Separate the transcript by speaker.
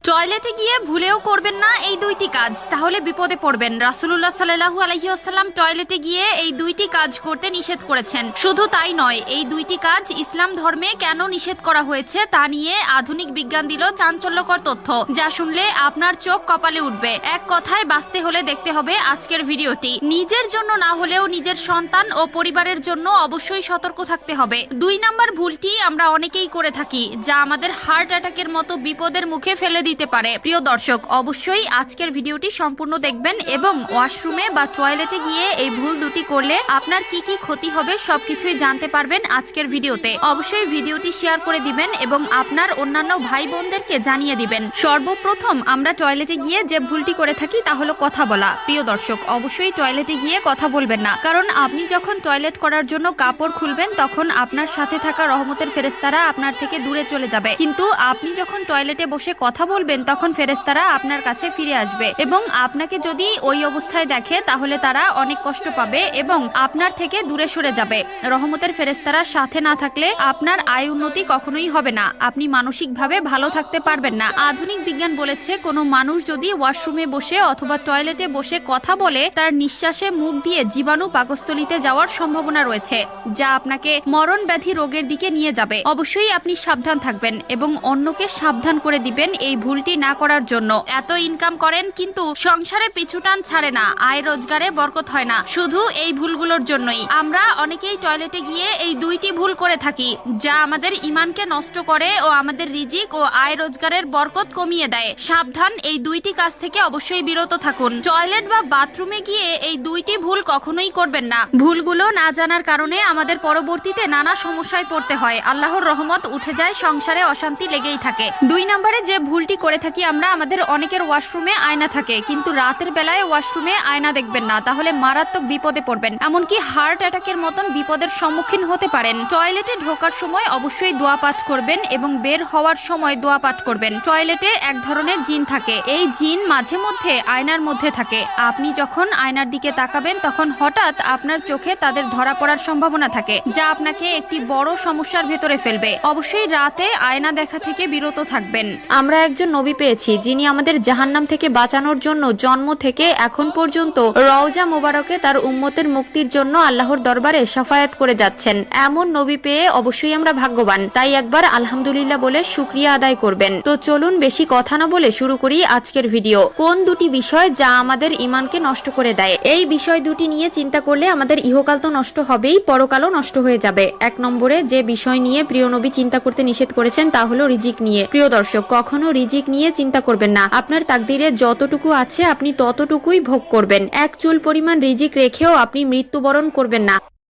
Speaker 1: টয়লেটে গিয়ে ভুলেও করবেন না এই দুইটি কাজ, তাহলে বিপদে পড়বেন। রাসূলুল্লাহ সাল্লাল্লাহু আলাইহি ওয়াসাল্লাম টয়লেটে গিয়ে এই দুইটি কাজ করতে নিষেধ করেছেন। শুধু তাই নয়, এই দুইটি কাজ ইসলাম ধর্মে কেন নিষেধ করা হয়েছে তা নিয়ে আধুনিক বিজ্ঞান দিল চাঞ্চল্যকর তথ্য, যা শুনলে আপনার চোখ কপালে উঠবে। এক কথায় বাঁচতে হলে দেখতে হবে আজকের ভিডিওটি। নিজের জন্য না হলেও নিজের সন্তান ও পরিবারের জন্য অবশ্যই সতর্ক থাকতে হবে। 2 নাম্বার ভুলটি আমরা অনেকেই করে থাকি, যা আমাদের হার্ট অ্যাটাকের মতো বিপদের মুখে ফেলে দিতে পারে। প্রিয় দর্শক, অবশ্যই আজকের ভিডিওটি সম্পূর্ণ দেখবেন এবং ওয়াশরুমে বা টয়লেটে গিয়ে এই ভুল দুটি করলে আপনার কি কি ক্ষতি হবে সবকিছুই জানতে পারবেন আজকের ভিডিওতে। অবশ্যই ভিডিওটি শেয়ার করে দিবেন এবং আপনার অন্যান্য ভাই বোনদেরকে জানিয়ে দিবেন। সর্বপ্রথম আমরা টয়লেটে গিয়ে যে ভুলটি করে থাকি তা হলো কথা বলা। প্রিয় দর্শক, অবশ্যই টয়লেটে গিয়ে কথা বলবেন না, কারণ আপনি যখন টয়লেট করার জন্য কাপড় খুলবেন তখন আপনার সাথে থাকা রহমতের ফেরেশতারা আপনার থেকে দূরে চলে যাবে, কিন্তু আপনি যখন টয়লেটে বসে কথা বলবেন তখন ফেরেশতারা আপনার কাছে ফিরে আসবে এবং আপনাকে যদি ওই অবস্থায় দেখে তাহলে তারা অনেক কষ্ট পাবে এবং আপনার থেকে দূরে সরে যাবে। রহমতের ফেরেশতারা সাথে না থাকলে আপনার আয় উন্নতি কখনোই হবে না, আপনি মানসিকভাবে ভালো থাকতে পারবেন না। আধুনিক বিজ্ঞান বলেছে, কোনো মানুষ যদি ওয়াশরুমে বসে অথবা টয়লেটে বসে কথা বলে তার নিঃশ্বাসে মুখ দিয়ে জীবাণু পাকস্থলীতে যাওয়ার সম্ভাবনা রয়েছে, যা আপনাকে মরণ ব্যাধি রোগের দিকে নিয়ে যাবে। অবশ্যই আপনি সাবধান থাকবেন এবং অন্যকে সাবধান করে দিবেন এই ভুলটি না করার জন্য। এত ইনকাম করেন কিন্তু সংসারে পিছুটান ছাড়ে না, আয় রোজগারে বরকত হয় না, শুধু এই ভুলগুলোর জন্যই। আমরা অনেকেই টয়লেটে গিয়ে এই দুইটি ভুল করে থাকি, যা আমাদের ঈমানকে নষ্ট করে ও আমাদের রিজিক ও আয় রোজগারের বরকত কমিয়ে দেয়। সাবধান, এই দুইটি কাজ থেকে অবশ্যই বিরত থাকুন। টয়লেট বা বাথরুমে গিয়ে এই দুইটি ভুল কখনোই করবেন না। ভুলগুলো না জানার কারণে আমাদের পরবর্তীতে নানা সমস্যায় পড়তে হয়, আল্লাহর রহমত উঠে যায়, সংসারে অশান্তি লেগেই থাকে। 2 নম্বরে যে ভুলটি করে থাকি আমরা, আমাদের অনেকের ওয়াশরুমে আয়না থাকে, কিন্তু রাতের বেলায় ওয়াশরুমে আয়না দেখবেন না, তাহলে মারাত্মক বিপদে পড়বেন, এমনকি হার্ট অ্যাটাকের মতন বিপদের সম্মুখীন হতে পারেন। টয়লেটে ঢোকার সময় অবশ্যই দোয়া পাঠ করবেন এবং বের হওয়ার সময় দোয়া পাঠ করবেন। টয়লেটে এক ধরনের জিন থাকে, এই জিন মাঝে মধ্যে আয়নার মধ্যে থাকে। আপনি যখন আয়নার দিকে তাকাবেন তখন হঠাৎ আপনার চোখে তাদের ধরা পড়ার সম্ভাবনা থাকে, যা আপনাকে একটি বড় সমস্যার ভেতরে ফেলবে। অবশ্যই রাতে আয়না দেখা থেকে বিরত থাকবেন। আমরা একজন নবী পেয়েছি যিনি আমাদের জাহান্নাম থেকে বাঁচানোর জন্য জন্ম থেকে এখন পর্যন্ত রওজা মোবারকে তার উম্মতের মুক্তির জন্য আল্লাহর দরবারে শাফায়াত করে যাচ্ছেন। এমন নবী পেয়ে অবশ্যই আমরা ভাগ্যবান, তাই একবার আলহামদুলিল্লাহ বলে শুকরিয়া আদায় করবেন। তো চলুন বেশি কথা না বলে শুরু করি আজকের ভিডিও। কোন দুটি বিষয় যা আমাদের ঈমানকে নষ্ট করে দেয়? এই বিষয় দুটি নিয়ে চিন্তা করলে আমাদের ইহকাল তো নষ্ট হবেই, পরকালও নষ্ট হয়ে যাবে। 1 নম্বরে যে বিষয় নিয়ে প্রিয় নবী চিন্তা করতে নিষেধ করেছেন তা হলো রিজিক নিয়ে। প্রিয় দর্শক, কখনো রিজিক নিয়ে চিন্তা করবেন না। আপনার তাকদিরে যতটুকু আছে আপনি ততটুকুই ভোগ করবেন। 1 চুল পরিমাণ রিজিক রেখেও আপনি মৃত্যুবরণ করবেন না।